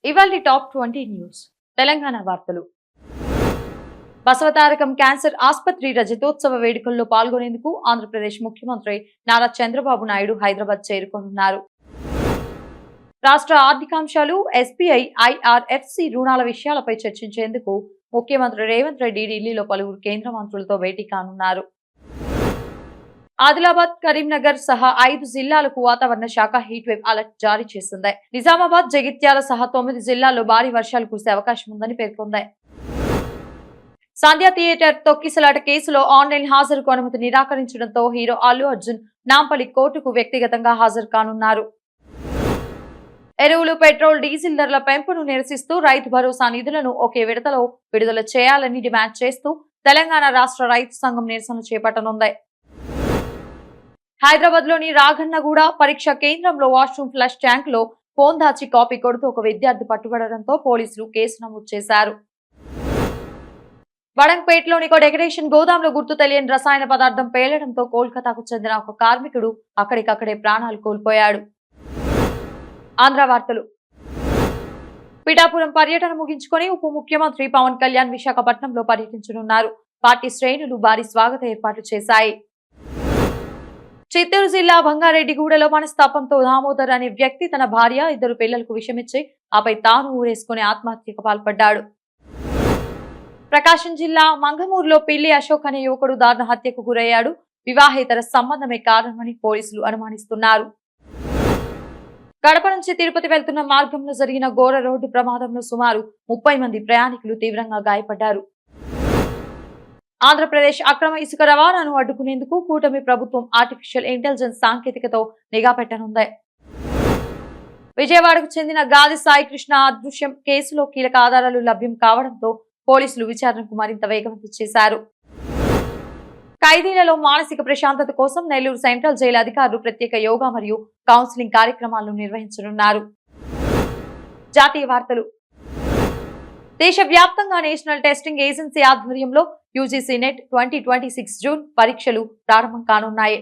ఇవాల్టి top 20 news. Telangana వార్తలు. Basavatarakam cancer ఆసుపత్రి రజతోత్సవ వేడుకల్లో పాల్గొనేందుకు ఆంధ్రప్రదేశ్ ముఖ్యమంత్రి నారా చంద్రబాబు నాయుడు హైదరాబాద్ చేరుకోనున్నారు. రాష్ట్ర ఆర్థికాంశాలు, ఎస్బీఐ, ఐఆర్ఎఫ్సి రుణాల విషయాలపై చర్చించేందుకు ముఖ్యమంత్రి రేవంత్ రెడ్డి ఢిల్లీలో పలువురు కేంద్ర మంత్రులతో భేటీ కానున్నారు. ఆదిలాబాద్, కరీంనగర్ సహా 5 జిల్లాలకు వాతావరణ శాఖ హీట్ వేవ్ అలర్ట్ జారీ చేసింది. నిజామాబాద్, జగిత్యాల సహా 9 జిల్లాల్లో భారీ వర్షాలు కురిసే అవకాశం ఉందని పేర్కొంది. సంధ్య థియేటర్ తొక్కిసలాట కేసులో ఆన్లైన్ హాజరుకు అనుమతి నిరాకరించడంతో హీరో అల్లు అర్జున్ నాంపల్లి కోర్టుకు వ్యక్తిగతంగా హాజరు కానున్నారు. ఎరువులు, పెట్రోల్, డీజిల్ ధరల పెంపును నిరసిస్తూ రైతు భరోసా నిధులను ఒకే విడతలో విడుదల చేయాలని డిమాండ్ చేస్తూ తెలంగాణ రాష్ట్ర రైతు సంఘం నిరసన చేపట్టనుంది. హైదరాబాద్ లోని రాఘన్నగూడ పరీక్ష కేంద్రంలో వాష్రూమ్ ఫ్లష్ ట్యాంక్ లో ఫోన్ దాచి కాపీ కొడుతూ ఒక విద్యార్థి పట్టుబడడంతో పోలీసులు కేసు నమోదు చేశారు. వడంపేటలోని ఒక డెకరేషన్ గోదాంలో గుర్తు తెలియని రసాయన పదార్థం పేలడంతో కోల్కతాకు చెందిన ఒక కార్మికుడు అక్కడికక్కడే ప్రాణాలు కోల్పోయాడు. ఆంధ్ర వార్తలు. పిఠాపురం పర్యటన ముగించుకొని ఉప ముఖ్యమంత్రి పవన్ కళ్యాణ్ విశాఖపట్నంలో పర్యటించనున్నారు. పార్టీ శ్రేణులు భారీ స్వాగత ఏర్పాట్లు చేశాయి. చిత్తూరు జిల్లా బంగారెడ్డిగూడలో మనస్తాపంతో దామోదర్ అనే వ్యక్తి తన భార్య, 2 పిల్లలకు విషమిచ్చి ఆపై తాను ఊరేసుకుని ఆత్మహత్యకు పాల్పడ్డాడు. ప్రకాశం జిల్లా మంగమూరులో పిల్లి అశోక్ అనే యువకుడు దారుణ హత్యకు గురయ్యాడు. వివాహేతర సంబంధమే కారణమని పోలీసులు అనుమానిస్తున్నారు. కడప నుంచి తిరుపతి వెళ్తున్న మార్గంలో జరిగిన ఘోర రోడ్డు ప్రమాదంలో సుమారు 30 మంది ప్రయాణికులు తీవ్రంగా గాయపడ్డారు. ఆంధ్రప్రదేశ్ అక్రమ ఇసుక రవాణాను అడ్డుకునేందుకు కూటమి ప్రభుత్వం ఆర్టిఫిషియల్ ఇంటెలిజెన్స్ సాంకేతికతో నిఘా పెట్టనుంది. విజయవాడకు చెందిన గాది సాయి కృష్ణ అదృశ్యం కేసులో కీలక ఆధారాలు లభ్యం కావడంతో పోలీసులు విచారణకు మరింత వేగవంతం చేశారు. ఖైదీలలో మానసిక ప్రశాంతత కోసం నెల్లూరు సెంట్రల్ జైలు అధికారులు ప్రత్యేక యోగా మరియు కౌన్సిలింగ్ కార్యక్రమాలను నిర్వహించనున్నారు. జాతీయ వార్తలు. దేశవ్యాప్తంగా నేషనల్ టెస్టింగ్ ఏజెన్సీ ఆధ్వర్యంలో యూజీసీ నెట్ 2026 జూన్ పరీక్షలు ప్రారంభం కానున్నాయి.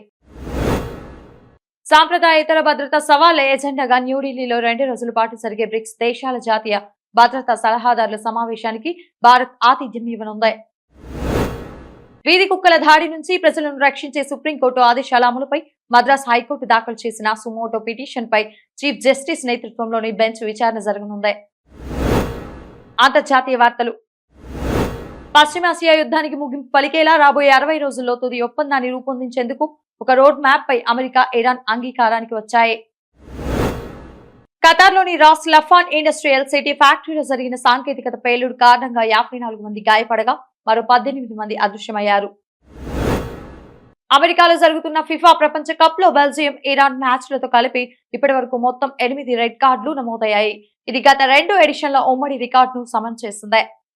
సాంప్రదాయేతర భద్రతా సవాళ్ల ఎజెండాగా న్యూఢిల్లీలో 2 రోజుల పాటు జరిగే బ్రిక్స్ దేశాల జాతీయ భద్రతా సలహాదారుల సమావేశానికి భారత్ ఆతిథ్యం ఇవ్వనుంది. వీధి కుక్కల దాడి నుంచి ప్రజలను రక్షించే సుప్రీంకోర్టు ఆదేశాల అమలుపై మద్రాస్ హైకోర్టు దాఖలు చేసిన సుమోటో పిటిషన్ పై చీఫ్ జస్టిస్ నేతృత్వంలోని బెంచ్ విచారణ జరగనుంది. అంతర్జాతీయ వార్తలు. పశ్చిమాసియా యుద్ధానికి ముగింపు పలికేలా రాబోయే 60 రోజుల్లో తుది ఒప్పందాన్ని రూపొందించేందుకు ఒక రోడ్ మ్యాప్ పై అమెరికా, ఇరాన్ అంగీకారానికి వచ్చాయి. ఖతార్లోని రాస్ లఫాన్ ఇండస్ట్రియల్ సిటీ ఫ్యాక్టరీలో జరిగిన సాంకేతికత పేలుడు కారణంగా 54 మంది గాయపడగా మరో 18 మంది అదృశ్యమయ్యారు. అమెరికాలో జరుగుతున్న ఫిఫా ప్రపంచ కప్ లో బెల్జియం, ఇరాన్ మ్యాచ్లతో కలిపి ఇప్పటి వరకు మొత్తం 8 రెడ్ కార్డులు నమోదయ్యాయి. ఇది గత 2 ఎడిషన్ల ఉమ్మడి రికార్డును సమన్ చేస్తుంది.